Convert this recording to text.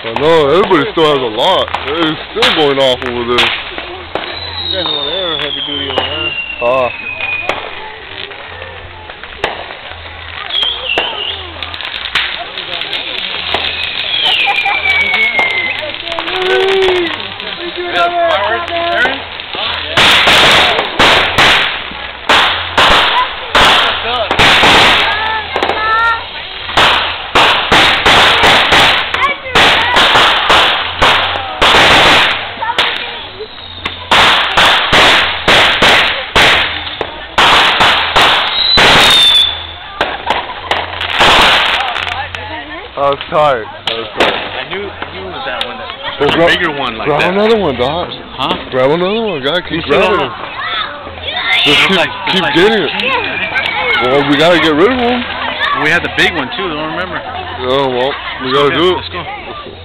I know, everybody still has a lot. It's still going off over there. You guys want air heavy duty over there. I was tired. I knew it was that one. That a bigger one like grab that. Grab another one, Doc. Huh? Grab another one, guy. Keep grabbing it. Just keep getting it. Well, we gotta get rid of them. We had the big one too. Don't remember. Oh well, we gotta do it. Let's go.